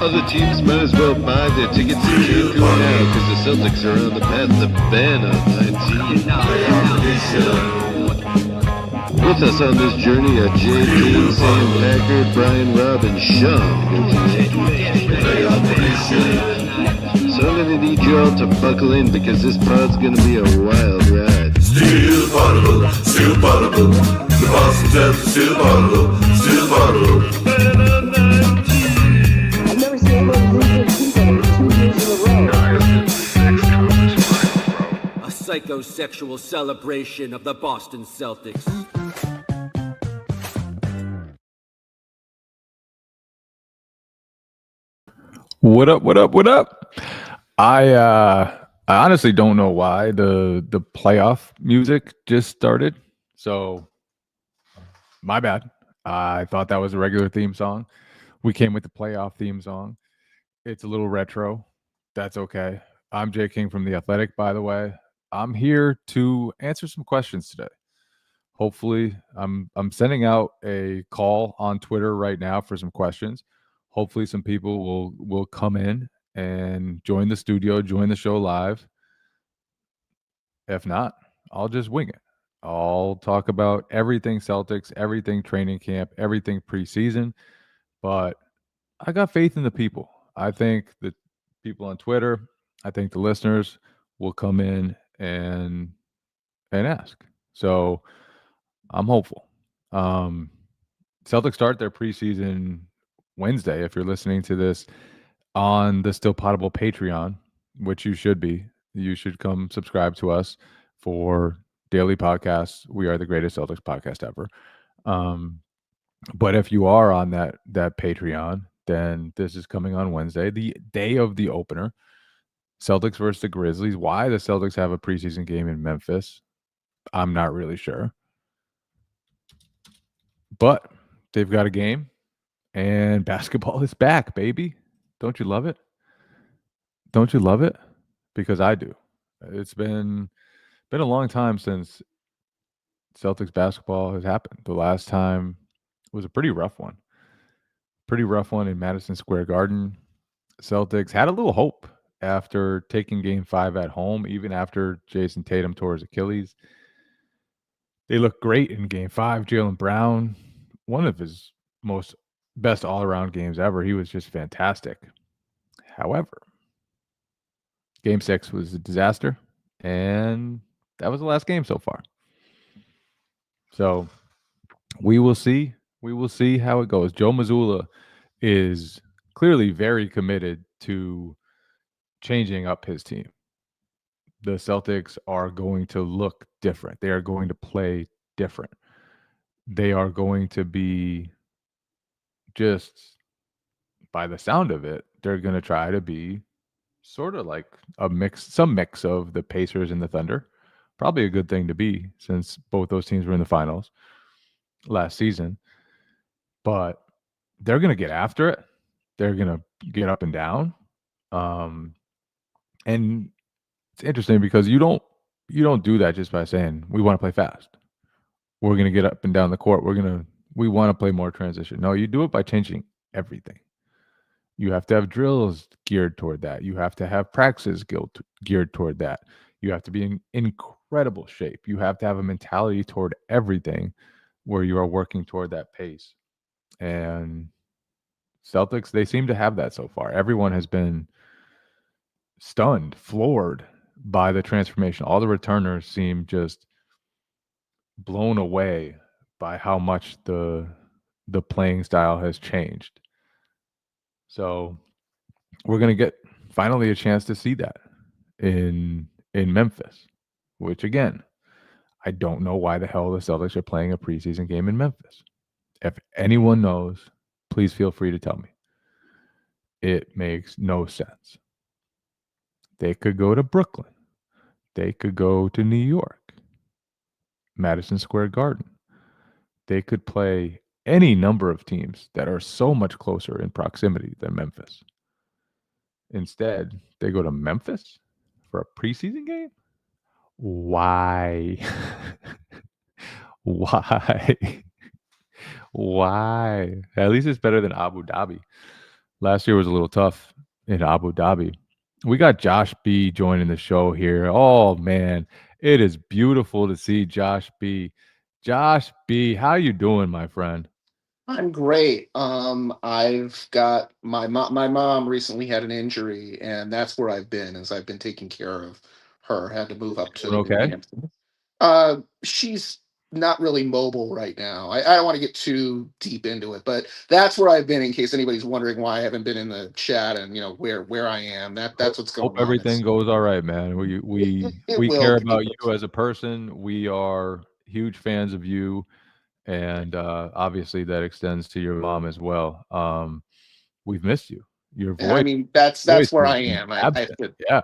Other teams might as well buy their tickets and get through now because the Celtics are on the path to ban on 19. With us on this journey are Jay King, Sam Packard, Brian Robb, and Sean. So I'm gonna need you all to buckle in because this pod's gonna be a wild ride. Still potable. The Boston Celtics still potable. I've never seen anyone lose their season 2 years in a row. A psychosexual celebration of the Boston Celtics. What up? I honestly don't know why the playoff music just started. So my bad. I thought that was a regular theme song. We came with the playoff theme song. It's a little retro. That's okay. I'm Jay King from The Athletic, by the way. I'm here to answer some questions today. Hopefully, I'm sending out a call on Twitter right now for some questions. Hopefully some people will come in and join the studio, join the show live. If not, I'll just wing it. I'll talk about everything Celtics, everything training camp, everything preseason. But I got faith in the people. I think the people on Twitter, I think the listeners will come in and ask. So I'm hopeful. Celtics start their preseason Wednesday, if you're listening to this on the Still Potable Patreon, which you should be. You should come subscribe to us for daily podcasts. We are the greatest Celtics podcast ever. But if you are on that Patreon, then this is coming on Wednesday, the day of the opener. Celtics versus the Grizzlies. Why the Celtics have a preseason game in Memphis, I'm not really sure. But they've got a game. And basketball is back, baby. Don't you love it? Don't you love it? Because I do. It's been a long time since Celtics basketball has happened. The last time was a pretty rough one. Pretty rough one in Madison Square Garden. Celtics had a little hope after taking Game 5 at home, even after Jason Tatum tore his Achilles. They looked great in Game 5. Jaylen Brown, one of his best all-around games ever. He was just fantastic. However, Game 6 was a disaster, and that was the last game so far. So we will see. We will see how it goes. Joe Mazzulla is clearly very committed to changing up his team. The Celtics are going to look different. They are going to play different. They are going to be just, by the sound of it, they're going to try to be sort of like some mix of the Pacers and the Thunder. Probably a good thing to be since both those teams were in the finals last season. But they're going to get after it. They're going to get up and down. And it's interesting because you don't do that just by saying we want to play fast. We're going to get up and down the court. We want to play more transition. No, you do it by changing everything. You have to have drills geared toward that. You have to have practices geared toward that. You have to be in incredible shape. You have to have a mentality toward everything where you are working toward that pace. And Celtics, they seem to have that so far. Everyone has been stunned, floored by the transformation. All the returners seem just blown away by how much the playing style has changed. So we're going to get finally a chance to see that in Memphis, which again, I don't know why the hell the Celtics are playing a preseason game in Memphis. If anyone knows, please feel free to tell me. It makes no sense. They could go to Brooklyn. They could go to New York, Madison Square Garden. They could play any number of teams that are so much closer in proximity than Memphis. Instead, they go to Memphis for a preseason game? Why? Why? Why? At least it's better than Abu Dhabi. Last year was a little tough in Abu Dhabi. We got Josh B joining the show here. Oh man, it is beautiful to see Josh B. Josh B, how you doing, my friend? I'm great. I've got my mom recently had an injury, and that's where I've been, as I've been taking care of her. Had to move up Doing to New okay? Hampshire. She's not really mobile right now. I don't want to get too deep into it, but that's where I've been. In case anybody's wondering why I haven't been in the chat and where I am, that's what's Hope going on. everything It's goes all right, man. We it, we it, it we will. care about you as a person. We are huge fans of you, and obviously that extends to your mom as well. We've missed you. Your I voice mean, that's voice where has I been am. I have absent. to Yeah,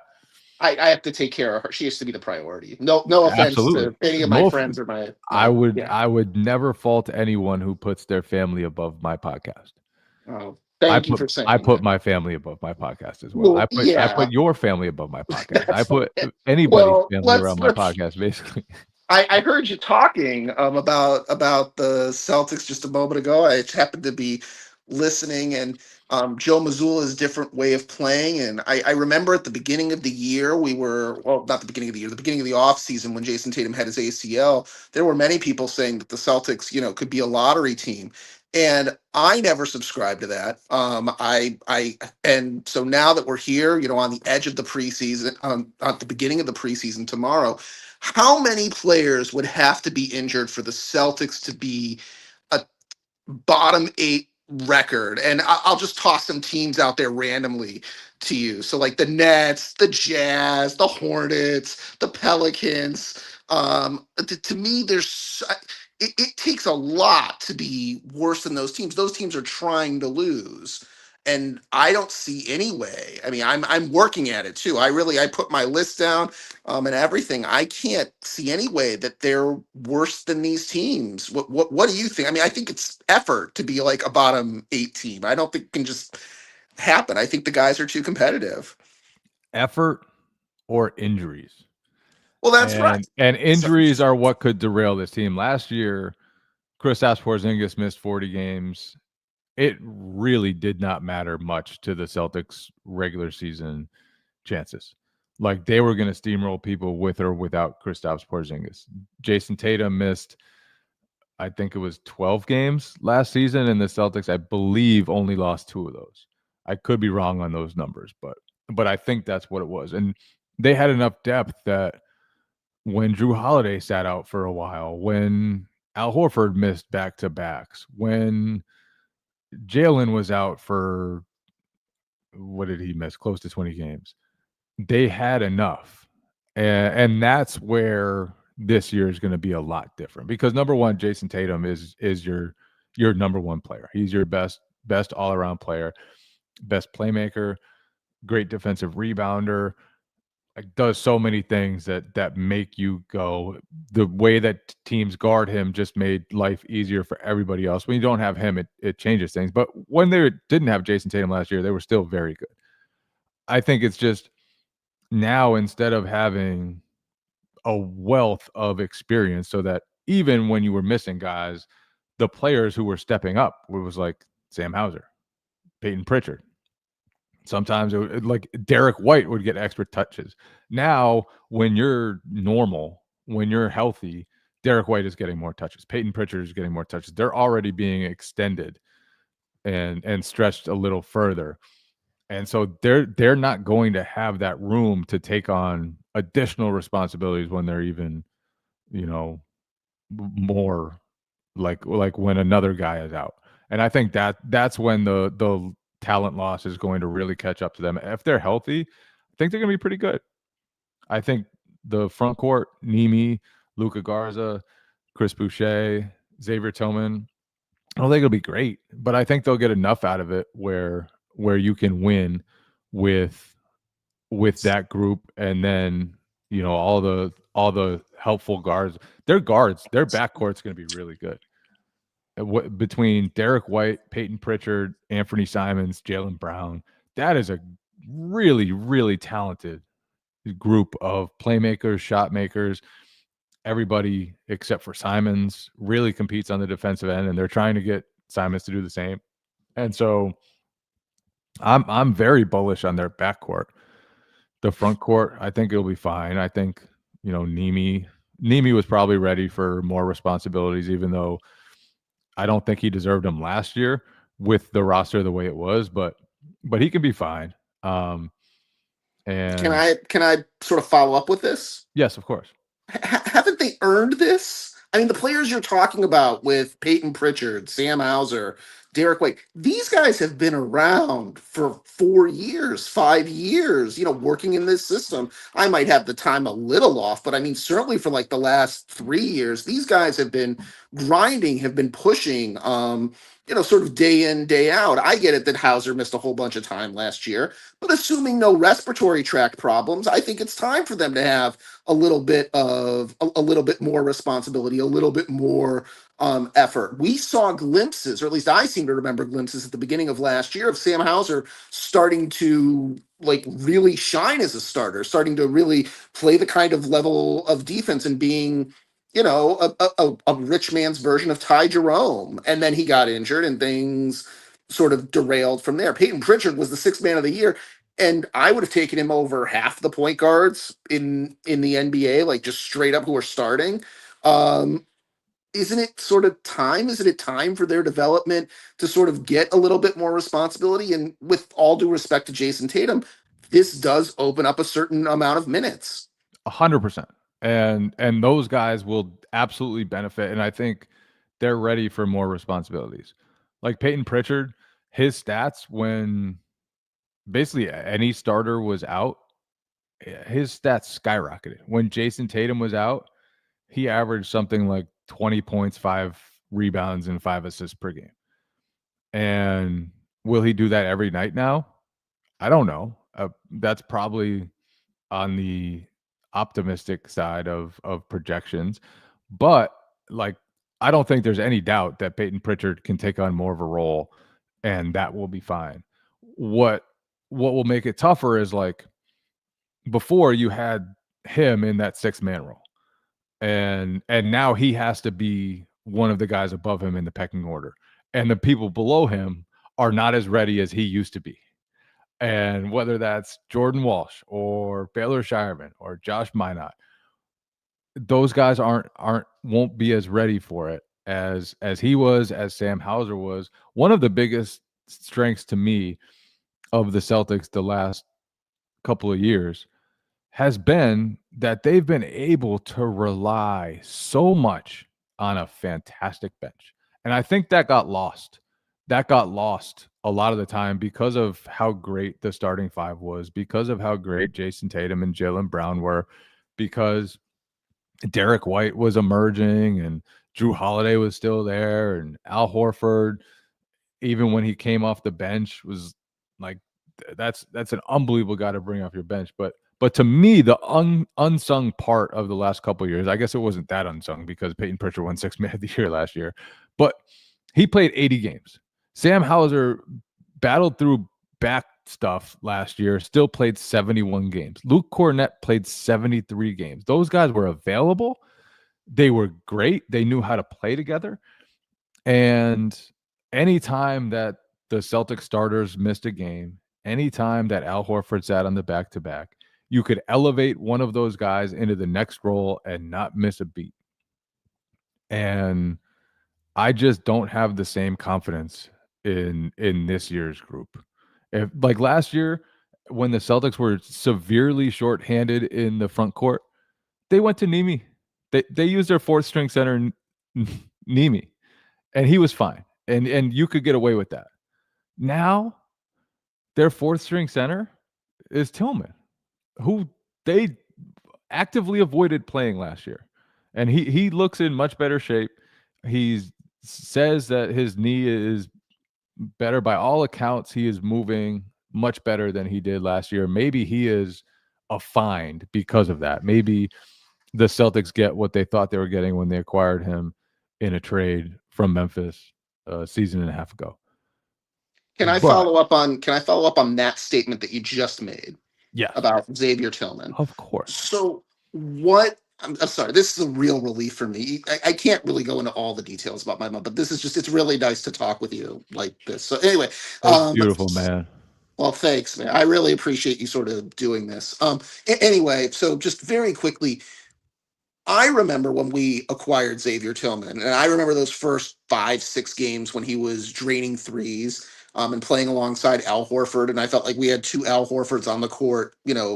I have to take care of her. She has to be the priority. No offense absolutely. to any of my No, friends or my I my would yeah. I would never fault anyone who puts their family above my podcast. Oh, I thank you put for I saying put that. my family above my podcast as well. Well, I yeah, put your family above my podcast. I that's put fine. anybody's Well, family let's around my let's podcast, basically. I heard you talking about the Celtics just a moment ago. I happened to be listening, and Joe Mazzulla's different way of playing. And I remember at the beginning of the year, we were well, not the beginning of the year, the beginning of the off season when Jason Tatum had his ACL. There were many people saying that the Celtics, could be a lottery team. And I never subscribed to that. And so now that we're here, on the edge of the preseason, at the beginning of the preseason tomorrow, how many players would have to be injured for the Celtics to be a bottom eight record? And I'll just toss some teams out there randomly to you. So, like the Nets, the Jazz, the Hornets, the Pelicans. To me, it takes a lot to be worse than those teams. Those teams are trying to lose. And I don't see any way. I mean, I'm working at it too. I put my list down and everything. I can't see any way that they're worse than these teams. What do you think? I mean, I think it's effort to be like a bottom eight team. I don't think it can just happen. I think the guys are too competitive. Effort or injuries. Well, that's right. And So, injuries are what could derail this team. Last year, Kristaps Porzingis missed 40 games. It really did not matter much to the Celtics' regular season chances. Like they were going to steamroll people with or without Kristaps Porzingis. Jason Tatum missed, I think it was 12 games last season, and the Celtics, I believe, only lost 2 of those. I could be wrong on those numbers, but I think that's what it was. And they had enough depth that when Drew Holiday sat out for a while, when Al Horford missed back to backs, when Jalen was out for what did he miss? Close to 20 games. They had enough. And that's where this year is going to be a lot different because number one, Jason Tatum is your number one player. He's your best all around player, best playmaker, great defensive rebounder, like does so many things that make you go. The way that teams guard him just made life easier for everybody else. When you don't have him, it changes things. But when they didn't have Jason Tatum last year, they were still very good. I think it's just now instead of having a wealth of experience so that even when you were missing guys, the players who were stepping up was like Sam Hauser, Peyton Pritchard. Sometimes like Derek White would get extra touches. Now, when you're normal, when you're healthy, Derek White is getting more touches. Peyton Pritchard is getting more touches. They're already being extended and stretched a little further. And so they're not going to have that room to take on additional responsibilities when they're even, you know, more like when another guy is out. And I think that's when the talent loss is going to really catch up to them. If they're healthy, I think they're going to be pretty good. I think the front court, Nimi, Luka Garza, Chris Boucher, Xavier Tillman, I don't think it'll be great, but I think they'll get enough out of it where you can win with that group, and then all the helpful guards. Their backcourt's going to be really good. Between Derek White, Peyton Pritchard, Anthony Simons, Jalen Brown, that is a really really talented group of playmakers, shot makers, everybody except for Simons really competes on the defensive end, and they're trying to get Simons to do the same. And so I'm very bullish on their backcourt. The front court, I think it'll be fine. I think, Nemi was probably ready for more responsibilities, even though I don't think he deserved them last year with the roster the way it was, but he can be fine. And Can I sort of follow up with this? yes, of course. Haven't they earned this? I mean, the players you're talking about with Peyton Pritchard, Sam Hauser, Derek White, these guys have been around for 4 years, 5 years, working in this system. I might have the time a little off, but I mean, certainly for like the last 3 years, these guys have been grinding, have been pushing, sort of day in, day out. I get it that Hauser missed a whole bunch of time last year, but assuming no respiratory tract problems, I think it's time for them to have a little bit more responsibility, a little bit more effort. We saw glimpses, or at least I seem to remember glimpses at the beginning of last year of Sam Hauser starting to like really shine as a starter, starting to really play the kind of level of defense and being, a rich man's version of Ty Jerome. And then he got injured and things sort of derailed from there. Peyton Pritchard was the sixth man of the year, and I would have taken him over half the point guards in the NBA, like just straight up who are starting. Isn't it sort of time? Isn't it time for their development to sort of get a little bit more responsibility? And with all due respect to Jason Tatum, this does open up a certain amount of minutes. 100%. And those guys will absolutely benefit. And I think they're ready for more responsibilities. Like Peyton Pritchard, his stats when basically any starter was out, his stats skyrocketed. When Jason Tatum was out, he averaged something like 20 points, 5 rebounds, and 5 assists per game. And will he do that every night now? I don't know. That's probably on the optimistic side of projections, but like I don't think there's any doubt that Peyton Pritchard can take on more of a role, and that will be fine. What will make it tougher is like before you had him in that 6-man role, and now he has to be one of the guys above him in the pecking order, and the people below him are not as ready as he used to be. And whether that's Jordan Walsh or Baylor Shireman or Josh Minot, those guys won't be as ready for it as he was, as Sam Hauser was. One of the biggest strengths to me of the Celtics the last couple of years has been that they've been able to rely so much on a fantastic bench. And I think that got lost. That got lost a lot of the time because of how great the starting five was, because of how great Jason Tatum and Jaylen Brown were, because Derek White was emerging and Drew Holiday was still there, and Al Horford, even when he came off the bench, was like, that's an unbelievable guy to bring off your bench. But to me, the unsung part of the last couple of years, I guess it wasn't that unsung because Peyton Pritchard won 6 Man of the Year last year, but he played 80 games. Sam Hauser battled through back stuff last year, still played 71 games. Luke Cornett played 73 games. Those guys were available. They were great. They knew how to play together. And anytime that the Celtic starters missed a game, anytime that Al Horford sat on the back-to-back, you could elevate one of those guys into the next role and not miss a beat. And I just don't have the same confidence in this year's group. If like last year, when the Celtics were severely shorthanded in the front court, they went to Nemi. They used their 4th string center, Nemi, and he was fine. And you could get away with that. Now, their 4th string center is Tillman, who they actively avoided playing last year. And he looks in much better shape. He says that his knee is better. By all accounts, he is moving much better than he did last year. Maybe he is a find because of that. Maybe the Celtics get what they thought they were getting when they acquired him in a trade from Memphis a season and a half ago. Can I follow up on that statement that you just made? Yes. About Xavier Tillman. Of course. So what I'm sorry. This is a real relief for me. I can't really go into all the details about my mom, but this is just, it's really nice to talk with you like this. So anyway, That's um, beautiful, man. well, thanks, man. I really appreciate you sort of doing this. Anyway, so just very quickly, I remember when we acquired Xavier Tillman, and I remember those first 5, 6 games when he was draining threes, and playing alongside Al Horford, and I felt like we had two Al Horfords on the court,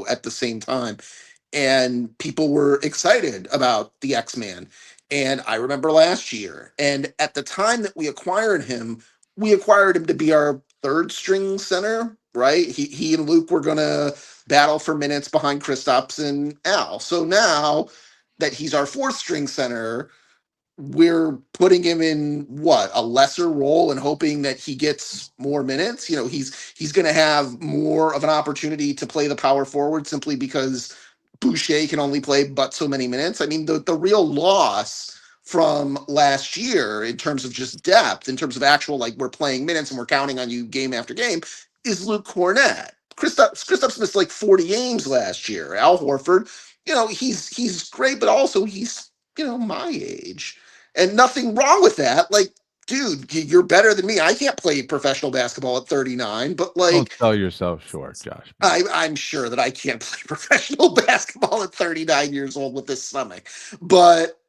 at the same time, and people were excited about the X-Man. And I remember last year, and at the time that we acquired him to be our third string center, right? He and Luke were gonna battle for minutes behind Kristaps and Al. So now that he's our fourth string center, we're putting him in what, a lesser role and hoping that he gets more minutes. He's going to have more of an opportunity to play the power forward simply because Boucher can only play but so many minutes. I mean, the real loss from last year in terms of just depth, in terms of actual, like, we're playing minutes and we're counting on you game after game, is Luke Cornett. Kristaps missed like 40 games last year. Al Horford, he's great, but also he's my age, and nothing wrong with that. Like, dude, you're better than me. I can't play professional basketball at 39, but Don't like, sell yourself short, Josh. I'm sure that I can't play professional basketball at 39 years old with this stomach. But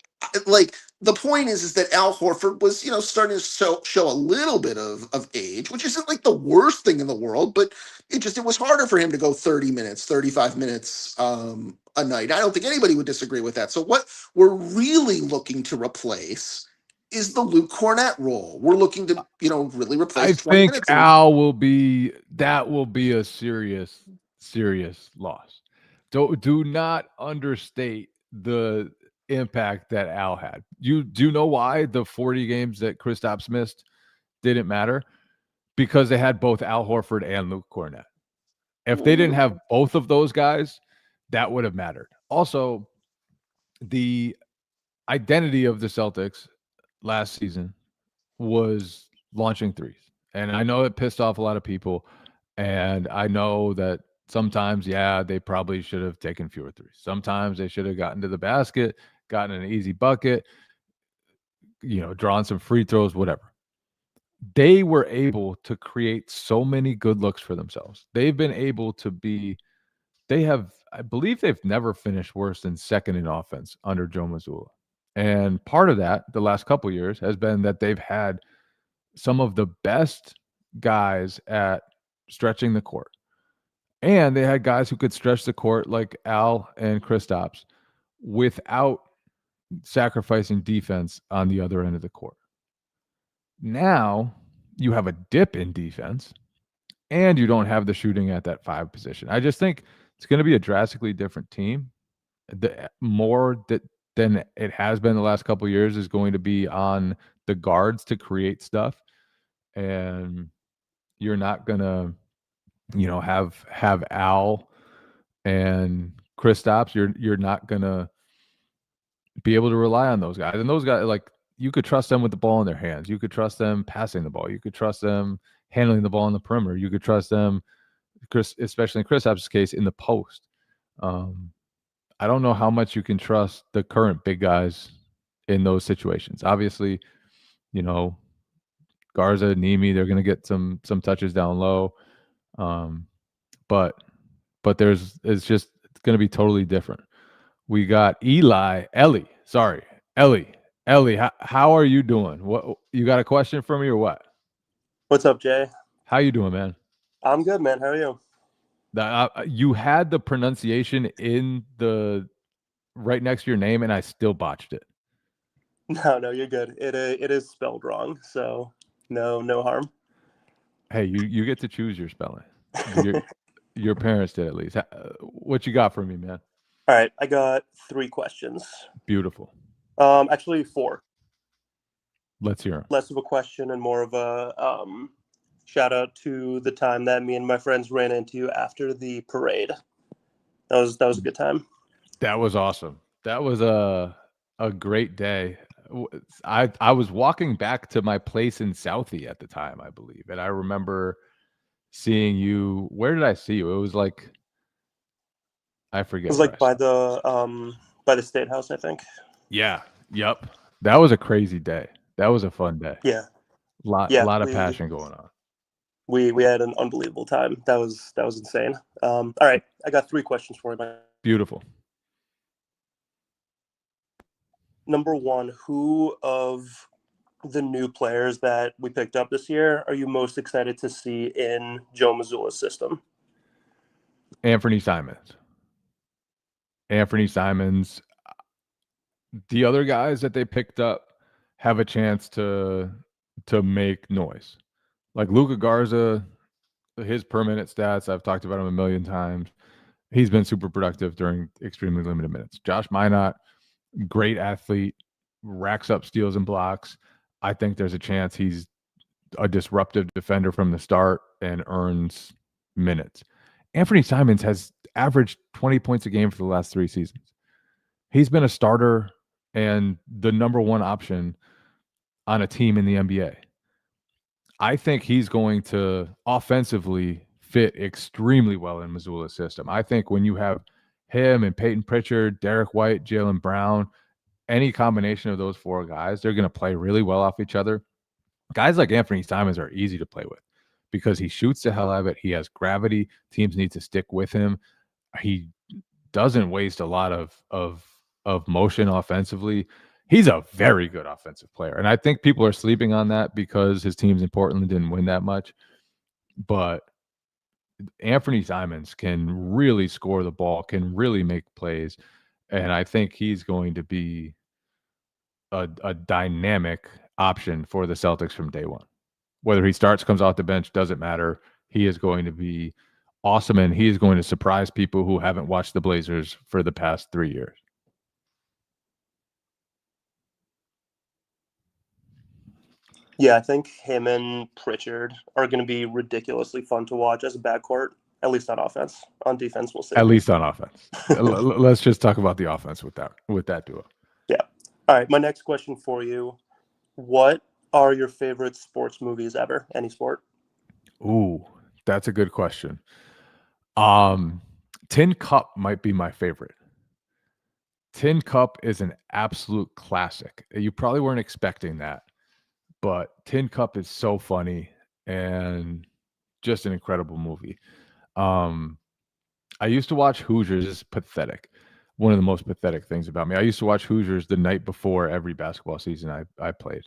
like, the point is that Al Horford was, starting to show a little bit of age, which isn't like the worst thing in the world, but it was harder for him to go 30 minutes, 35 minutes a night. I don't think anybody would disagree with that. So what we're really looking to replace is the Luke Cornett role. We're looking to, really I replace 20 think minutes. Al will be a serious, serious loss. Do not understate the impact that Al had. You do know why the 40 games that Kristaps missed didn't matter? Because they had both Al Horford and Luke Cornett. If they didn't have both of those guys, that would have mattered. Also, the identity of the Celtics last season was launching threes. And I know it pissed off a lot of people. And I know that sometimes, yeah, they probably should have taken fewer threes. Sometimes they should have gotten to the basket, gotten an easy bucket, drawn some free throws, whatever. They were able to create so many good looks for themselves. They've been able to I believe they've never finished worse than second in offense under Joe Mazzulla. And part of that, the last couple of years, has been that they've had some of the best guys at stretching the court. And they had guys who could stretch the court like Al and Kristaps without sacrificing defense on the other end of the court. Now you have a dip in defense and you don't have the shooting at that 5 position. I just think it's going to be a drastically different team. Than it has been the last couple of years is going to be on the guards to create stuff. And you're not going to, have Al and Kristaps. You're not going to be able to rely on those guys. And those guys, like, you could trust them with the ball in their hands. You could trust them passing the ball. You could trust them handling the ball on the perimeter. You could trust them, especially in Kristaps' case, in the post. I don't know how much you can trust the current big guys in those situations. Obviously, Garza, Nemi, they're going to get some touches down low. But it's going to be totally different. We got Ellie. How are you doing? What, you got a question for me or what? What's up, Jay? How you doing, man? I'm good, man. How are you? You had the pronunciation in the right next to your name, and I still botched it. No, you're good. It is spelled wrong, so no harm. Hey, you get to choose your spelling. Your parents did, at least. What you got for me, man? All right, I got 3 questions. Beautiful. Actually 4. Let's hear them. Less of a question and more of a shout out to the time that me and my friends ran into you after the parade. That was a good time. That was awesome. That was a great day. I was walking back to my place in Southie at the time, I believe, and I remember seeing you. Where did I see you? It was like, I forget. It was like by the by the State House, I think. Yeah. Yep. That was a crazy day. That was a fun day. Yeah, yeah. Lot of We passion going on. we had an unbelievable time. That was insane. All right, I got 3 questions for you. Beautiful. Number 1, who of the new players that we picked up this year are you most excited to see in Joe Mazzulla's system? Anthony Simons. Anthony Simons. The other guys that they picked up have a chance to make noise. Like Luka Garza, his per minute stats, I've talked about him a million times. He's been super productive during extremely limited minutes. Josh Minot, great athlete, racks up steals and blocks. I think there's a chance he's a disruptive defender from the start and earns minutes. Anthony Simons has averaged 20 points a game for the last 3 seasons. He's been a starter and the number 1 option on a team in the NBA. I think he's going to offensively fit extremely well in Missoula's system. I think when you have him and Peyton Pritchard, Derek White, Jaylen Brown, any combination of those 4 guys, they're going to play really well off each other. Guys like Anthony Simons are easy to play with because he shoots the hell out of it. He has gravity. Teams need to stick with him. He doesn't waste a lot of motion offensively. He's a very good offensive player. And I think people are sleeping on that because his teams in Portland didn't win that much. But Anthony Simons can really score the ball, can really make plays. And I think he's going to be a dynamic option for the Celtics from day one. Whether he starts, comes off the bench, doesn't matter. He is going to be awesome, and he is going to surprise people who haven't watched the Blazers for the past 3 years. Yeah, I think him and Pritchard are going to be ridiculously fun to watch as a backcourt, at least on offense. On defense, we'll see. At least on offense. Let's just talk about the offense with that duo. Yeah. All right, my next question for you. What are your favorite sports movies ever? Any sport? Ooh, that's a good question. Tin Cup might be my favorite. Tin Cup is an absolute classic. You probably weren't expecting that, but Tin Cup is so funny and just an incredible movie. I used to watch Hoosiers. It's pathetic. One of the most pathetic things about me. I used to watch Hoosiers the night before every basketball season I played.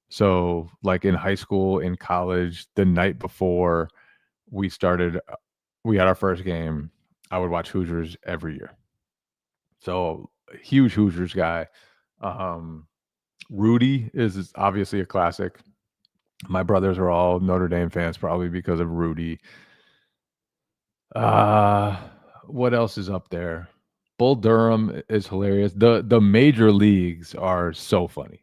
So, like in high school, in college, the night before we had our first game, I would watch Hoosiers every year. So, huge Hoosiers guy. Rudy is obviously a classic. My brothers are all Notre Dame fans, probably because of Rudy. What else is up there? Bull Durham is hilarious. The major leagues are so funny.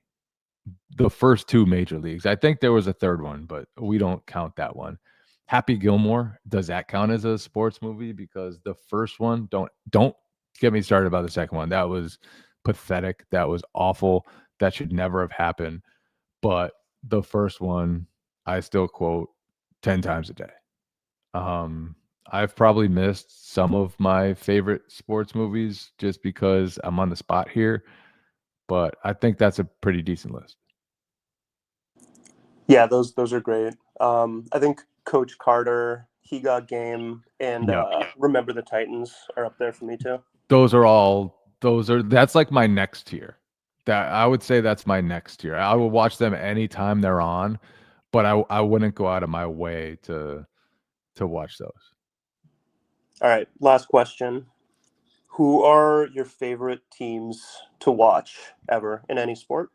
The first 2 major leagues. I think there was a third one, but we don't count that one. Happy Gilmore, does that count as a sports movie? Because the first one, don't get me started about the second one. That was pathetic. That was awful. That should never have happened. But the first one, I still quote 10 times a day. I've probably missed some of my favorite sports movies just because I'm on the spot here, but I think that's a pretty decent list. Yeah, those are great. I think Coach Carter, He Got Game, and Yeah. Remember the Titans are up there for me too. That's like my next tier. That I would say that's my next tier. I will watch them anytime they're on, but I wouldn't go out of my way to watch those. All right, last question. Who are your favorite teams to watch ever in any sport?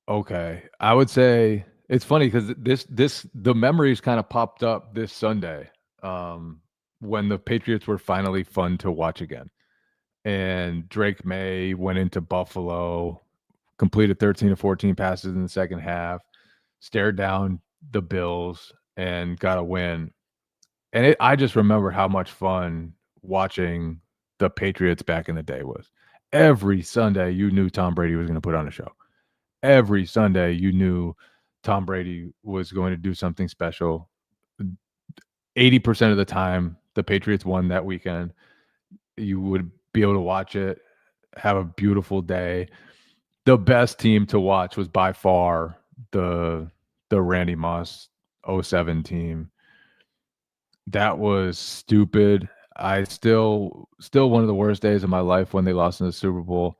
Okay. I would say it's funny because the memories kind of popped up this Sunday when the Patriots were finally fun to watch again. And Drake May went into Buffalo, completed 13 to 14 passes in the second half, stared down the Bills, and got a win. And I just remember how much fun watching the Patriots back in the day was. Every Sunday, you knew Tom Brady was going to put on a show. Every Sunday, you knew Tom Brady was going to do something special. 80% of the time, the Patriots won that weekend. You would be able to watch it, have a beautiful day. The best team to watch was by far the Randy Moss '07 team. That was stupid. I still one of the worst days of my life when they lost in the Super Bowl.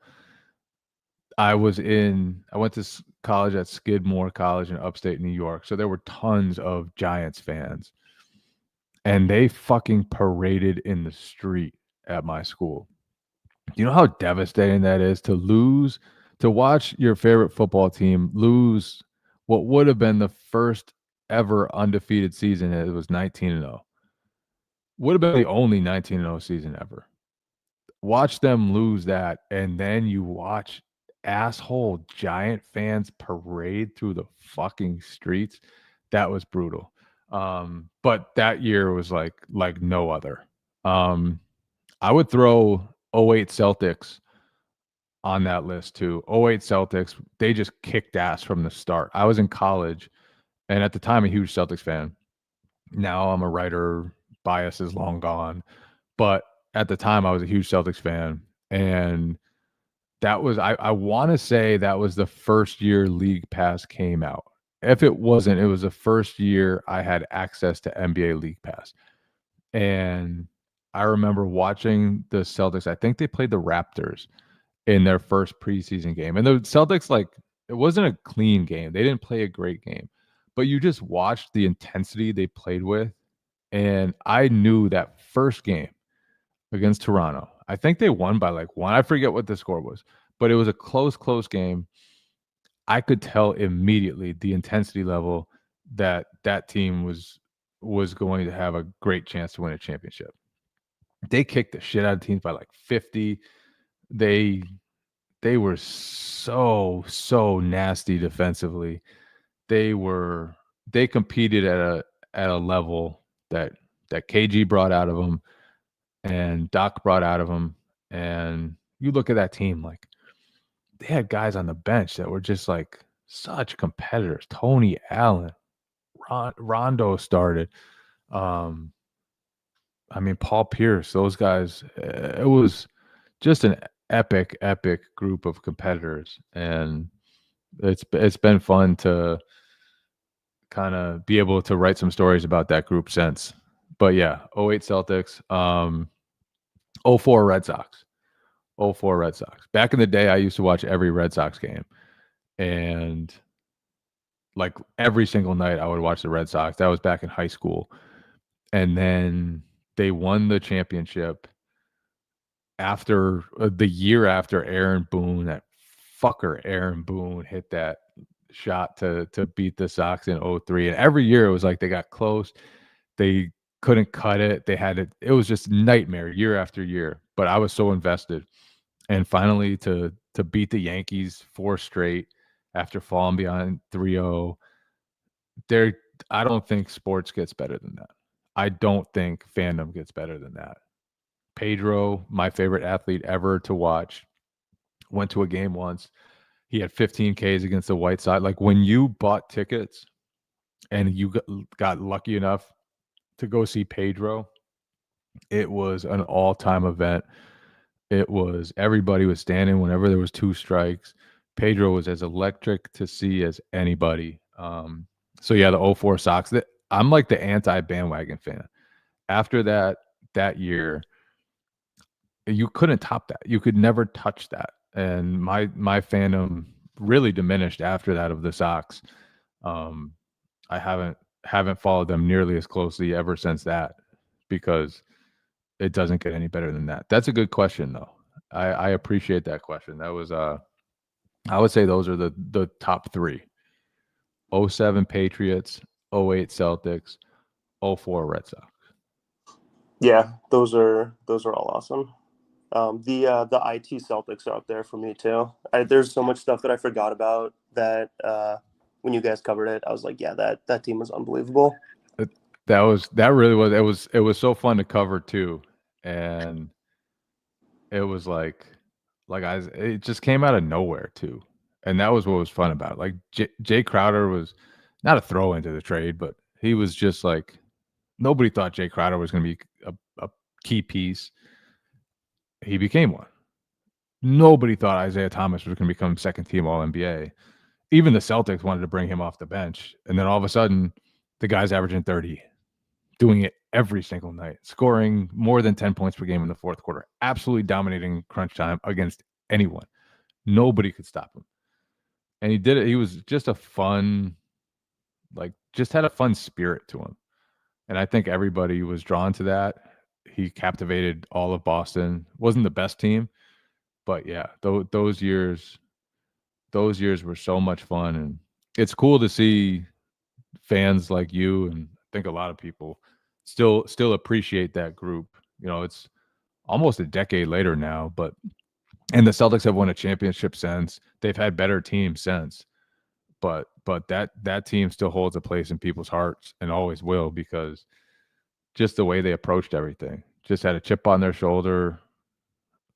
I went to college at Skidmore College in upstate New York, so there were tons of Giants fans, and they fucking paraded in the street at my school. Do you know how devastating that is to watch your favorite football team lose what would have been the first ever undefeated season? It was 19-0. Would have been the only 19-0 season ever. Watch them lose that, and then you watch asshole Giant fans parade through the fucking streets. That was brutal. But that year was like no other. I would throw '08 Celtics on that list too. '08 Celtics, they just kicked ass from the start. I was in college, and at the time a huge Celtics fan. Now I'm a writer, bias is long gone. But at the time I was a huge Celtics fan, and that was I wanna say that was the first year League Pass came out. If it wasn't, it was the first year I had access to NBA League Pass. And I remember watching the Celtics. I think they played the Raptors in their first preseason game. And the Celtics, like, it wasn't a clean game. They didn't play a great game, but you just watched the intensity they played with. And I knew that first game against Toronto, I think they won by like one. I forget what the score was, but it was a close game. I could tell immediately the intensity level that that team was going to have a great chance to win a championship. They kicked the shit out of teams by like 50. They were so nasty defensively. They competed at a level that KG brought out of them and Doc brought out of them. And you look at that team, like they had guys on the bench that were just like such competitors. Tony Allen, Rondo started. I mean, Paul Pierce, those guys. It was just an epic group of competitors, and it's been fun to kind of be able to write some stories about that group since. But yeah, '08 Celtics, '04 Red Sox. '04 Red Sox. Back in the day, I used to watch every Red Sox game, and like every single night, I would watch the Red Sox. That was back in high school, and then they won the championship after the year after Aaron Boone, that fucker Aaron Boone hit that shot to beat the Sox in '03. And every year it was like they got close. They couldn't cut it. They had it. It was just nightmare year after year. But I was so invested. And finally to beat the Yankees 4 straight after falling behind 3-0. I don't think sports gets better than that. I don't think fandom gets better than that. Pedro, my favorite athlete ever to watch, went to a game once. He had 15 Ks against the White Sox. Like when you bought tickets and you got lucky enough to go see Pedro, it was an all-time event. It was everybody was standing whenever there was 2 strikes. Pedro was as electric to see as anybody. So yeah, the '04 Sox. I'm like the anti-bandwagon fan. After that year, you couldn't top that. You could never touch that. And my fandom really diminished after that of the Sox. I haven't followed them nearly as closely ever since that, because it doesn't get any better than that. That's a good question though. I appreciate that question. That was I would say those are the top 3. '07 Patriots, '08 Celtics, '04 Red Sox. Yeah, those are all awesome. The IT Celtics are up there for me too. There's so much stuff that I forgot about that when you guys covered it, I was like, yeah, that team was unbelievable. That really was. It was so fun to cover too, and it was like it just came out of nowhere too, and that was what was fun about it. Like Jay Crowder was not a throw into the trade, but he was just like nobody thought Jay Crowder was going to be a key piece. he became one. Nobody thought Isaiah Thomas was going to become second team All NBA. Even the Celtics wanted to bring him off the bench. And then all of a sudden, the guy's averaging 30, doing it every single night, scoring more than 10 points per game in the fourth quarter, absolutely dominating crunch time against anyone. Nobody could stop him. And he did it. He was just a fun, just had a fun spirit to him. And I think everybody was drawn to that. He captivated all of Boston. Wasn't the best team, but yeah, those years were so much fun. And it's cool to see fans like you, and I think a lot of people still appreciate that group. It's almost a decade later now, and the Celtics have won a championship since. They've had better teams since, but that team still holds a place in people's hearts and always will, because just the way they approached everything, just had a chip on their shoulder.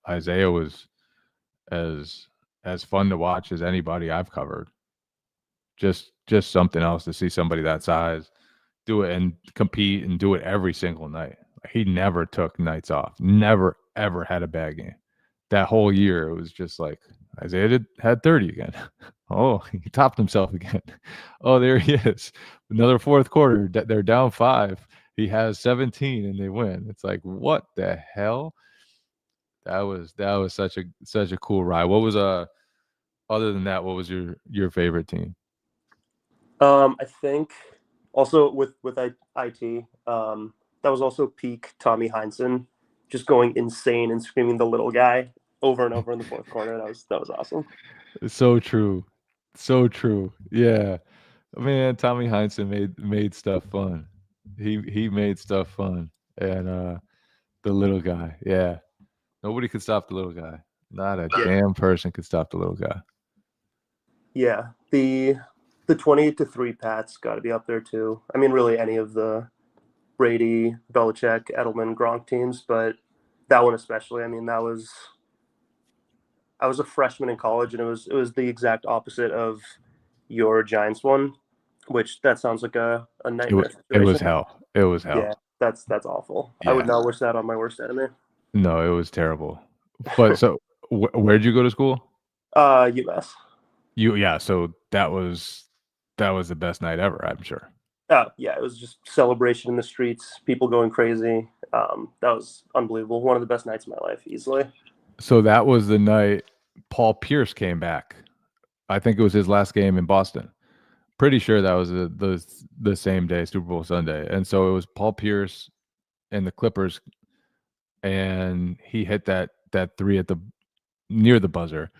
Isaiah was as fun to watch as anybody I've covered. Just something else to see somebody that size do it and compete and do it every single night. He never took nights off. Never ever had a bad game. That whole year, it was just like Isaiah had 30 again. Oh, he topped himself again. Oh, there he is. Another fourth quarter. They're down 5. He has 17 and they win. It's like, what the hell? That was such a cool ride. What was other than that, what was your favorite team? I think also with IT, that was also peak Tommy Heinsohn, just going insane and screaming the little guy over and over in the fourth quarter. That was awesome. So true. So true. Yeah. Man, Tommy Heinsohn made stuff fun. He made stuff fun. And the little guy. Yeah. Nobody could stop the little guy. Not a damn person could stop the little guy. Yeah. The 28-3 Pats got to be up there too. I mean, really any of the Brady, Belichick, Edelman, Gronk teams, but that one especially. I mean, I was a freshman in college, and it was the exact opposite of your Giants one, which that sounds like a nightmare situation. It was hell. It was hell. Yeah, that's awful. Yeah. I would not wish that on my worst enemy. No, it was terrible. But so where'd you go to school? UMass. So that was the best night ever, I'm sure. Yeah, it was just celebration in the streets, people going crazy. That was unbelievable. One of the best nights of my life, easily. So that was the night Paul Pierce came back. I think it was his last game in Boston. Pretty sure that was the same day, Super Bowl Sunday. And so it was Paul Pierce and the Clippers, and he hit that three near the buzzer.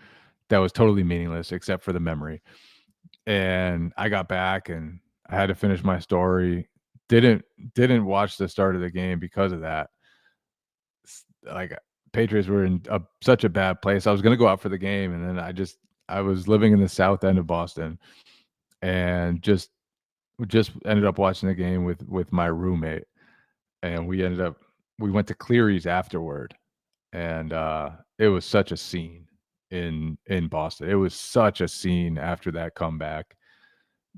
That was totally meaningless except for the memory. And I got back and I had to finish my story. Didn't watch the start of the game because of that. Like, Patriots were in such a bad place. I was going to go out for the game, and then I was living in the south end of Boston, and just ended up watching the game with my roommate, and we went to Cleary's afterward, and it was such a scene in Boston. It was such a scene after that comeback.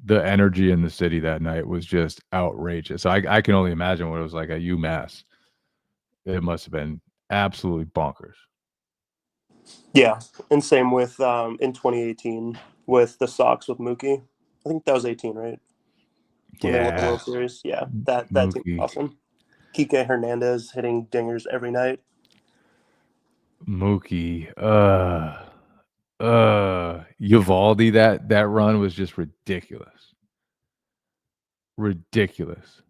The energy in the city that night was just outrageous. So I can only imagine what it was like at UMass. It must have been absolutely bonkers. Yeah, and same with in 2018 with the Sox with Mookie. I think that was 18, right? When they won the World Series. Yeah, that team was awesome. Kike Hernandez hitting dingers every night. Mookie, Uvalde, that run was just ridiculous. Ridiculous.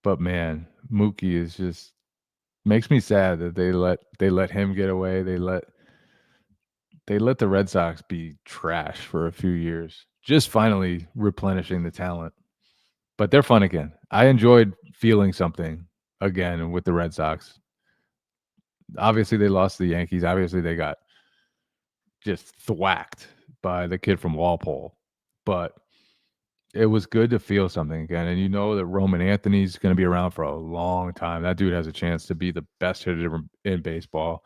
But man, Mookie is just makes me sad that they let him get away. They let the Red Sox be trash for a few years, just finally replenishing the talent. But they're fun again. I enjoyed feeling something again with the Red Sox. Obviously, they lost to the Yankees. Obviously, they got just thwacked by the kid from Walpole. But it was good to feel something again. And you know that Roman Anthony's going to be around for a long time. That dude has a chance to be the best hitter in baseball.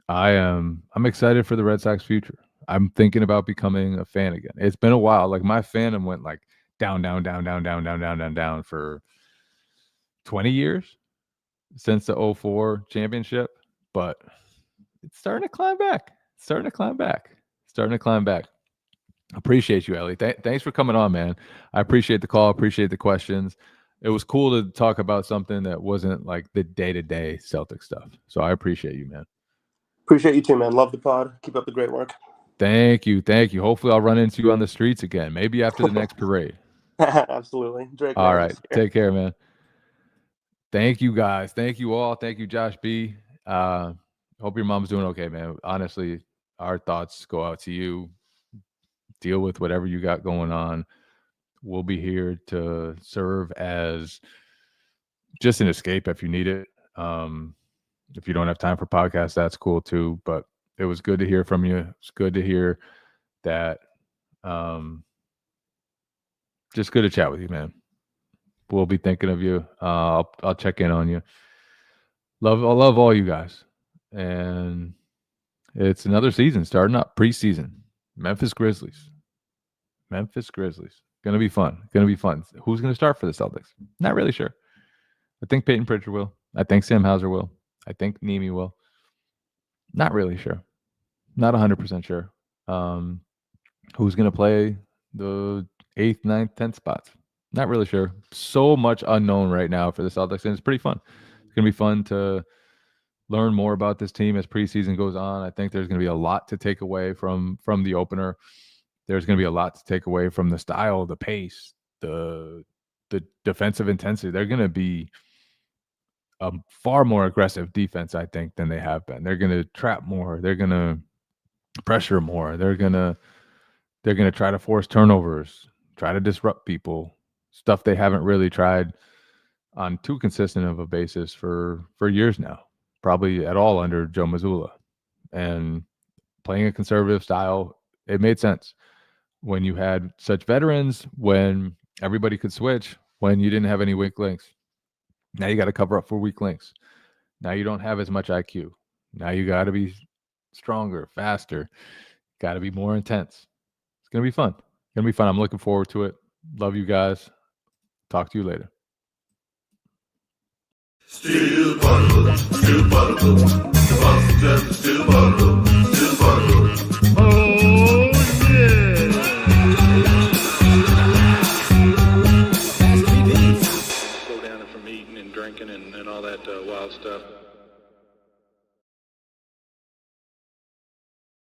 I'm excited for the Red Sox future. I'm thinking about becoming a fan again. It's been a while. Like, my fandom went like down for 20 years since the 04 championship. but it's starting to climb back. Appreciate you, Ellie. Thanks for coming on, man. I appreciate the call. Appreciate the questions. It was cool to talk about something that wasn't like the day-to-day Celtic stuff. So I appreciate you, man. Appreciate you too, man. Love the pod. Keep up the great work. Thank you. Hopefully I'll run into you on the streets again. Maybe after the next parade. Absolutely. Drake, all right. Take care, man. Thank you, guys. Thank you all. Thank you, Josh B. Hope your mom's doing okay, man. Honestly, our thoughts go out to you. Deal with whatever you got going on. We'll be here to serve as just an escape if you need it. If you don't have time for podcasts, that's cool too. But it was good to hear from you. It's good to hear that. Just good to chat with you, man. We'll be thinking of you. I'll check in on you. I love all you guys. And it's another season starting up, preseason. Memphis Grizzlies. Gonna be fun. Who's gonna start for the Celtics? Not really sure. I think Peyton Pritchard will. I think Sam Hauser will. I think Nemi will. Not really sure. Not 100% sure. Who's gonna play the 8th, 9th, 10th spots? Not really sure. So much unknown right now for the Celtics, and it's pretty fun. It's gonna be fun to learn more about this team as preseason goes on. I think there's gonna be a lot to take away from the opener. There's going to be a lot to take away from the style, the pace, the defensive intensity. They're going to be a far more aggressive defense, I think, than they have been. They're going to trap more. They're going to pressure more. They're going to try to force turnovers, try to disrupt people, stuff they haven't really tried on too consistent of a basis for years now, probably at all under Joe Mazzulla. And playing a conservative style, it made sense. When you had such veterans, when everybody could switch, when you didn't have any weak links. Now you got to cover up for weak links. Now you don't have as much IQ. Now you got to be stronger, faster, got to be more intense. It's going to be fun. I'm looking forward to it. Love you guys. Talk to you later. Still particle. The Boston Celtics still particle. Slow down from eating and drinking and all that wild stuff.